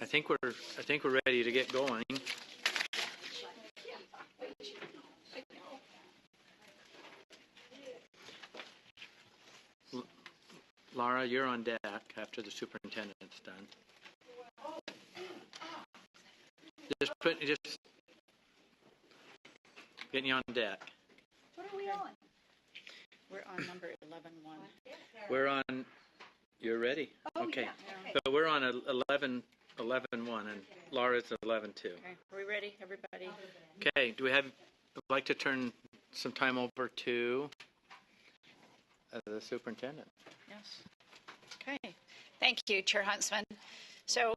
I think we're ready to get going. Laura, you're on deck after the superintendent's done. Just getting you on deck. What are we on? We're on number 11.1. We're on. You're ready? Oh, okay. Yeah. So we're on 11.1 and Laura's 11.2. Okay. Are we ready, everybody? Okay. Do we have? I'd like to turn some time over to the superintendent. Yes. Okay. Thank you, Chair Huntsman. So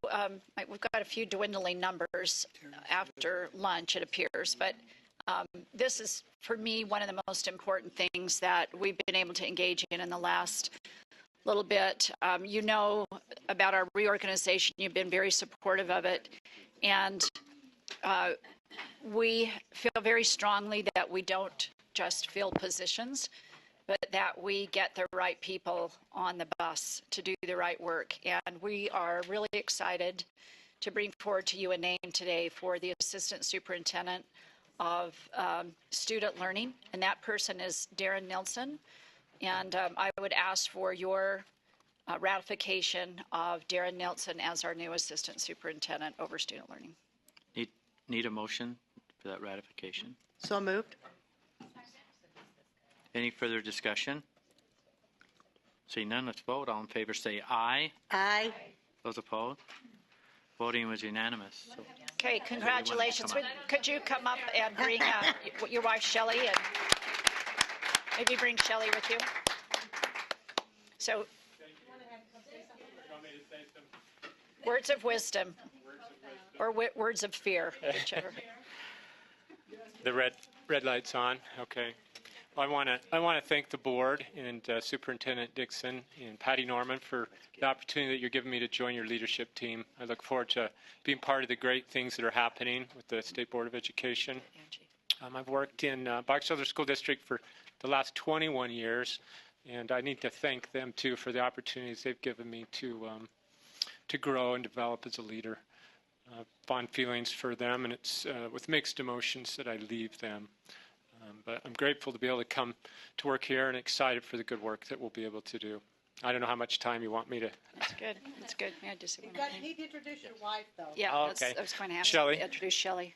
we've got a few dwindling numbers after lunch, it appears, but this is, for me, one of the most important things that we've been able to engage in the last little bit. You know about our reorganization. You've been very supportive of it. And we feel very strongly that we don't just fill positions, but that we get the right people on the bus to do the right work. And we are really excited to bring forward to you a name today for the Assistant Superintendent of Student Learning, and that person is Darren Nilsson. And I would ask for your ratification of Darren Nilsson as our new Assistant Superintendent over Student Learning. Need a motion for that ratification? So moved. Any further discussion? Seeing none, let's vote. All in favor say aye. Aye. Those opposed? Voting was unanimous. So Okay, congratulations. Could you come up and bring your wife, Shelley, and maybe bring Shelley with you? So, words of wisdom or words of fear, whichever. The red light's on. Okay. Well, I want to thank the board and Superintendent Dixon and Patty Norman for the opportunity that you're giving me to join your leadership team. I look forward to being part of the great things that are happening with the State Board of Education. I've worked in Box Elder School District for the last 21 years, and I need to thank them too for the opportunities they've given me to grow and develop as a leader. Fond feelings for them, and it's with mixed emotions that I leave them. But I'm grateful to be able to come to work here and excited for the good work that we'll be able to do. I don't know how much time you want me to. That's good. That's good. Yeah, just You need to introduce your wife, though. yeah, Oh, okay. I was going to ask Shelley. you to introduce Shelley.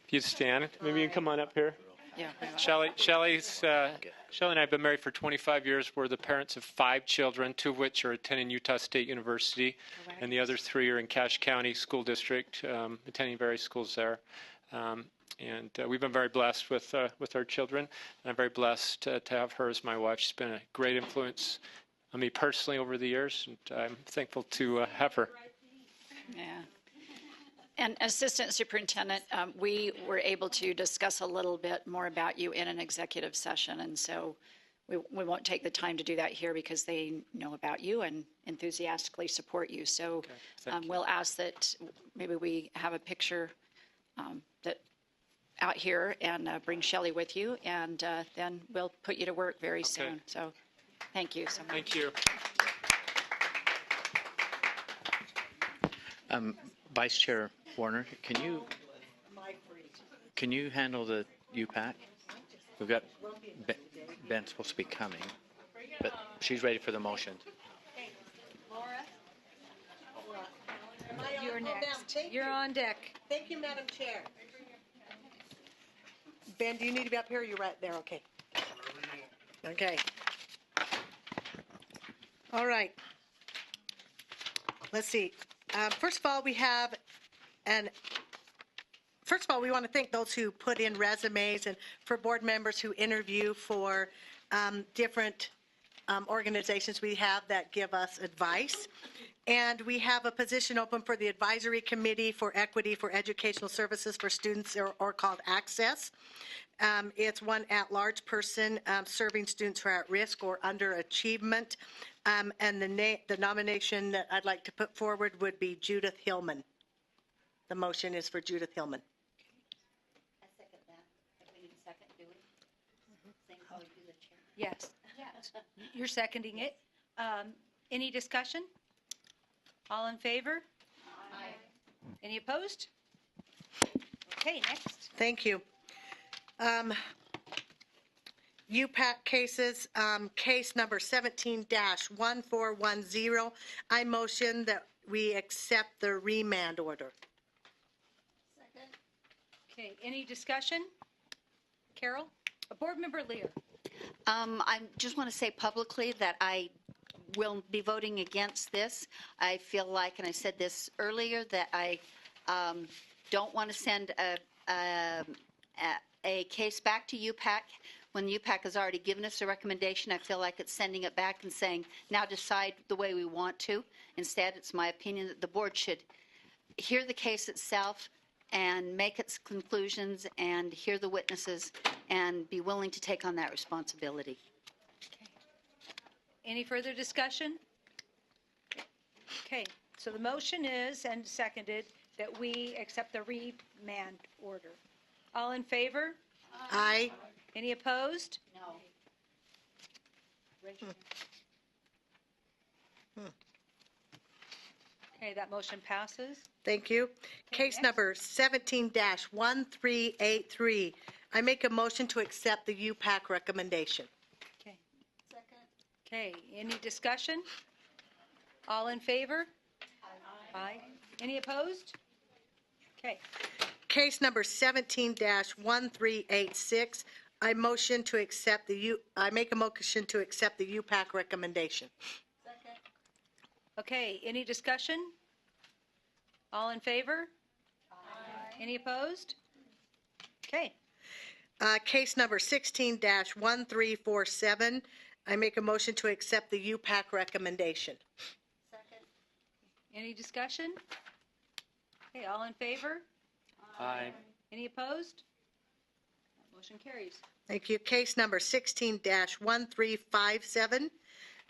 If you stand, maybe you can come on up here. Yeah. Shelley and I have been married for 25 years. We're the parents of 5 children, 2 of which are attending Utah State University, and the other 3 are in Cache County School District, attending various schools there. And we've been very blessed with our children, and I'm very blessed to have her as my wife. She's been a great influence on me personally over the years, and I'm thankful to have her. Yeah. And Assistant Superintendent, we were able to discuss a little bit more about you in an executive session, and so we won't take the time to do that here because they know about you and enthusiastically support you. So we'll ask that maybe we have a picture that out here and bring Shelley with you, and then we'll put you to work very soon. So thank you so much. Thank you. Vice Chair Warner, can you handle the UPAC? We've got Ben supposed to be coming, but she's ready for the motion. Laura? You're next. You're on deck. Thank you, Madam Chair. Ben, do you need to be up here? You're right there. Okay. Okay. All right. Let's see. First of all, we want to thank those who put in resumes and for board members who interview for different organizations we have that give us advice. And we have a position open for the Advisory Committee for Equity for Educational Services for Students, or called Access. It's one at-large person serving students who are at risk or underachievement. And the nomination that I'd like to put forward would be Judith Hillman. The motion is for Judith Hillman. I second that. If we need a second, do we? Same how we do the chair. Yes. You're seconding it. Any discussion? All in favor? Aye. Any opposed? Okay, next. Thank you. UPAC cases, case number 17-1410. I motion that we accept the remand order. Okay, any discussion? Carol? Board Member Lear? I just want to say publicly that I will be voting against this. I feel like, and I said this earlier, that I don't want to send a case back to UPAC when UPAC has already given us a recommendation. I feel like it's sending it back and saying, now decide the way we want to. Instead, it's my opinion that the board should hear the case itself and make its conclusions and hear the witnesses and be willing to take on that responsibility. Any further discussion? Okay, so the motion is, and seconded, that we accept the remand order. All in favor? Aye. Any opposed? No. Okay, that motion passes. Thank you. Case number 17-1383. I make a motion to accept the UPAC recommendation. Okay. Okay, any discussion? All in favor? Aye. Any opposed? Okay, Case number 17-1386. I motion to accept I make a motion to accept the UPAC recommendation. okay, any discussion? All in favor? Any opposed? Okay, Case number 16-1347. I make a motion to accept the UPAC recommendation. any discussion? Okay, all in favor? Aye. Any opposed? Motion carries. Thank you. Case number 16-1357.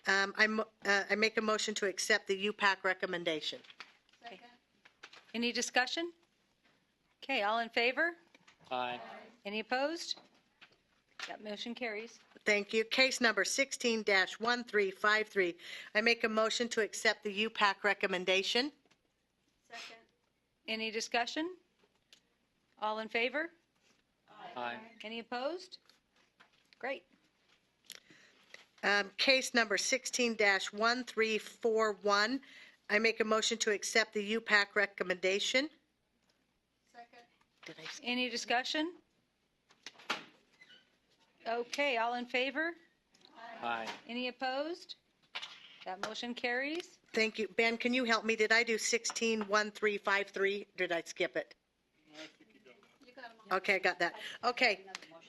I make a motion to accept the UPAC recommendation. Any discussion? Okay, all in favor? Aye. Any opposed? That motion carries. Thank you. Case number 16-1353. I make a motion to accept the UPAC recommendation. Any discussion? All in favor? Aye. Any opposed? Great. Case number 16-1341. I make a motion to accept the UPAC recommendation. Did I skip? Any discussion? Okay, all in favor? Aye. Any opposed? That motion carries. Thank you. Ben, can you help me? Did I do 16-1353? Did I skip it? Okay, I got that. Okay.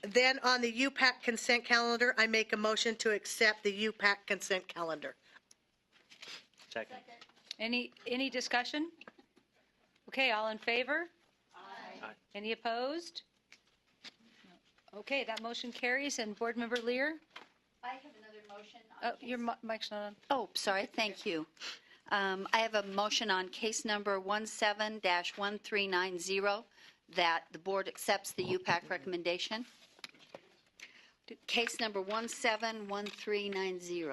Then on the UPAC consent calendar, I make a motion to accept the UPAC consent calendar. Second. Any discussion? Okay, all in favor? Aye. Any opposed? Okay, that motion carries. And Board Member Lear? I have another motion. Oh, your mic's not on. Oh, sorry, thank you. I have a motion on case number 17-1390 that the board accepts the UPAC recommendation. Case number 171390.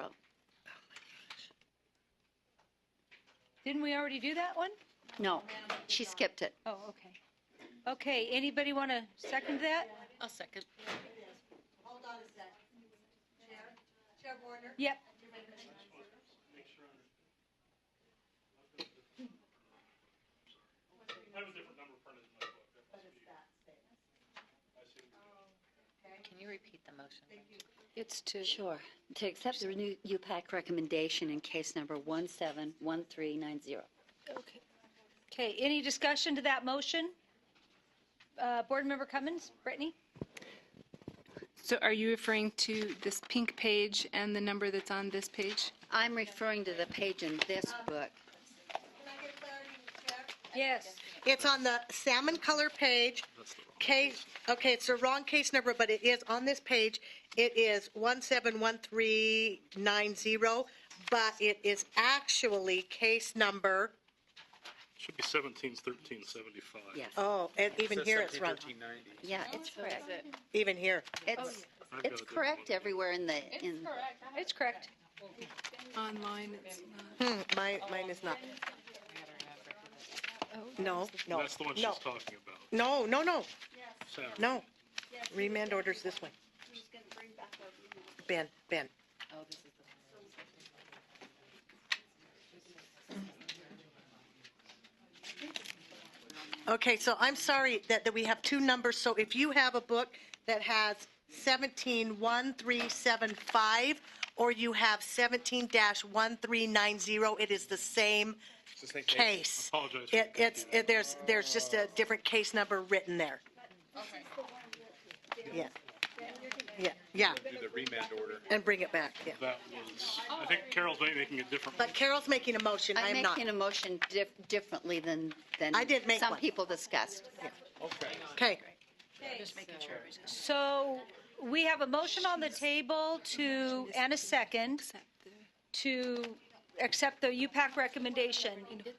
Didn't we already do that one? No, she skipped it. Oh, okay. Okay, anybody want to second that? I'll second. Hold on a sec. Chair Warner? Yep. Can you repeat the motion? It's to, Sure. To accept the new UPAC recommendation in case number 171390. okay. Okay, any discussion to that motion? Board Member Cummins, Brittany? So are you referring to this pink page and the number that's on this page? I'm referring to the page in this book. Yes. It's on the salmon color page. Case, okay, it's the wrong case number, but it is on this page. It is 171390, but it is actually case number, Should be 171375. Yes. oh, and even here it's wrong. Yeah, it's correct. Even here. It's correct everywhere in the, It's correct. Online, it's not. Mine is not. No, no, That's the one she's no, talking about. no, no, no, Saturday. no. Remand orders this one. Ben. Okay, so I'm sorry that we have two numbers. So if you have a book that has 171375 or you have 17-1390, it is the same case. Apologize for the There's just a different case number written there. Yeah. Yeah, Do the remand order. and bring it back, yeah. That was, I think Carol's making a different. But Carol's making a motion, I I'm am not. making a motion differently than I didn't make some one. people discussed. Okay, So we have a motion on the table to, and a second, to accept the UPAC recommendation.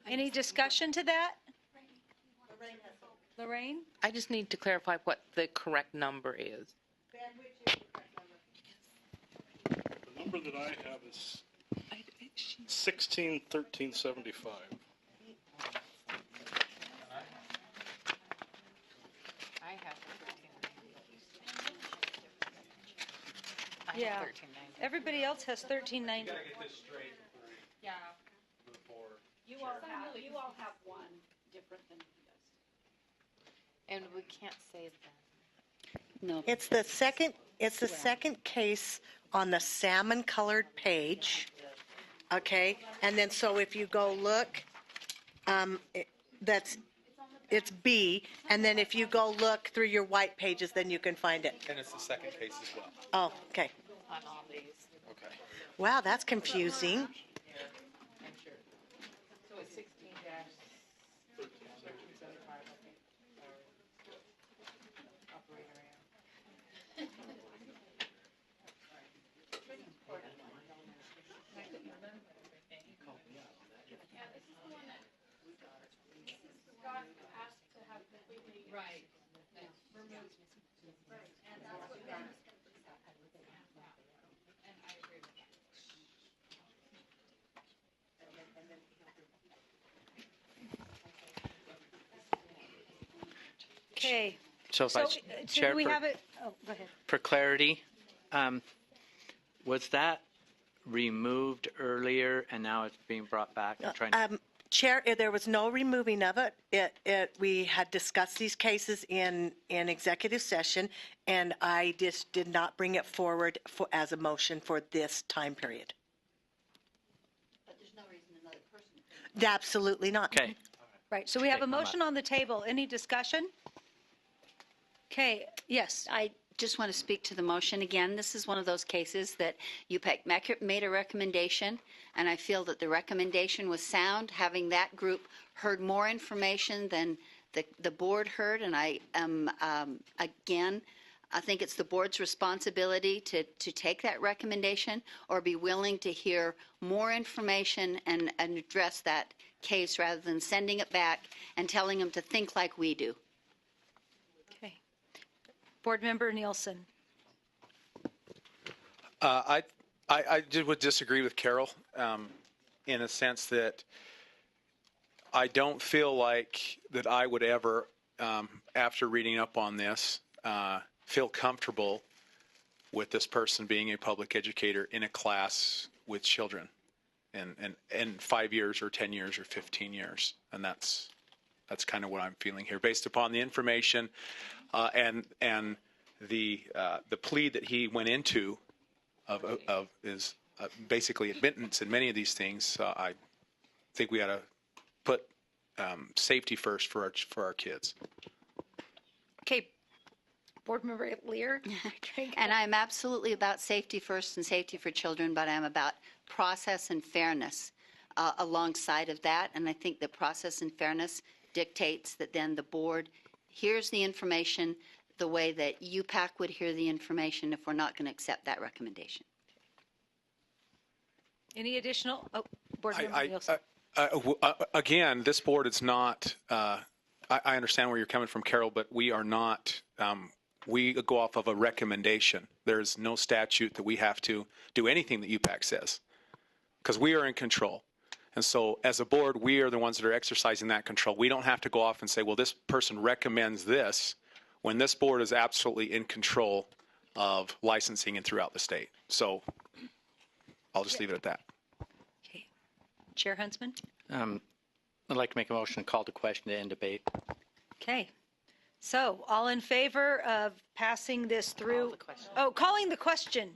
Any discussion to that? Lorraine? I just need to clarify what the correct number is. The number that I have is 161375. I have 1390. I have Yeah. 1390. Everybody else has 1390. Yeah. You all have one different than he does. And we can't save that. No. it's the second case on the salmon-colored page, okay? And then, so if you go look, it's B, and then if you go look through your white pages, then you can find it. And it's the second case as well. Oh, okay. On all these. Okay. Wow, that's confusing. I'm sure. So it's 16-1375, I think. Operator error. Right. Okay. So if So I, so Chair, do we have it? Oh, go ahead. for clarity, was that removed earlier and now it's being brought back? I'm trying to, Chair, there was no removing of it. We had discussed these cases in executive session, and I just did not bring it forward as a motion for this time period. But there's no reason another person. Absolutely not. okay. Right, so we have a Okay, I'm motion on the table. Any discussion? Okay, yes. I just want to speak to the motion again. This is one of those cases that UPAC made a recommendation, and I feel that the recommendation was sound. Having that group heard more information than the board heard, and I am, again, I think it's the board's responsibility to take that recommendation or be willing to hear more information and address that case rather than sending it back and telling them to think like we do. Okay. Board Member Nielsen. I would disagree with Carol in a sense that I don't feel like that I would ever, after reading up on this, feel comfortable with this person being a public educator in a class with children in 5 years or 10 years or 15 years. And that's kind of what I'm feeling here based upon the information and the plea that he went into of is basically admittance in many of these things. I think we ought to put safety first for our kids. Okay. Board Member Lear. And I'm absolutely about safety first and safety for children, but I'm about process and fairness alongside of that. And I think the process and fairness dictates that then the board hears the information the way that UPAC would hear the information if we're not going to accept that recommendation. Any additional? Oh, Board Member Nielsen. Again, this board is not, I understand where you're coming from, Carol, but we are not, we go off of a recommendation. There's no statute that we have to do anything that UPAC says because we are in control. And so as a board, we are the ones that are exercising that control. We don't have to go off and say, well, this person recommends this, when this board is absolutely in control of licensing and throughout the state. So I'll just leave it at that. Okay. Chair Huntsman? I'd like to make a motion to call the question to end debate. Okay. So all in favor of passing this through? Oh, calling the question.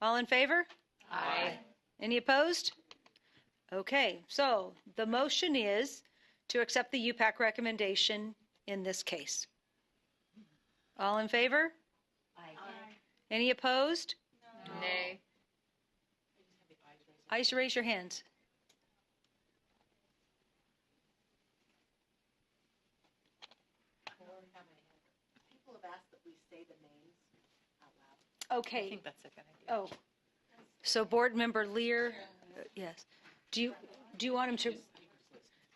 All in favor? Aye. Any opposed? Okay, so the motion is to accept the UPAC recommendation in this case. All in favor? Aye. Any opposed? Nay. Ayes, raise your hands. People have asked that we say the names out loud. Okay. That's a good idea. Oh, so Board Member Lear, yes. Do you want him to?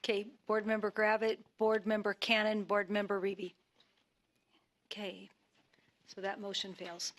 Okay, Board Member Gravitt, Board Member Cannon, Board Member Reby. Okay, so that motion fails.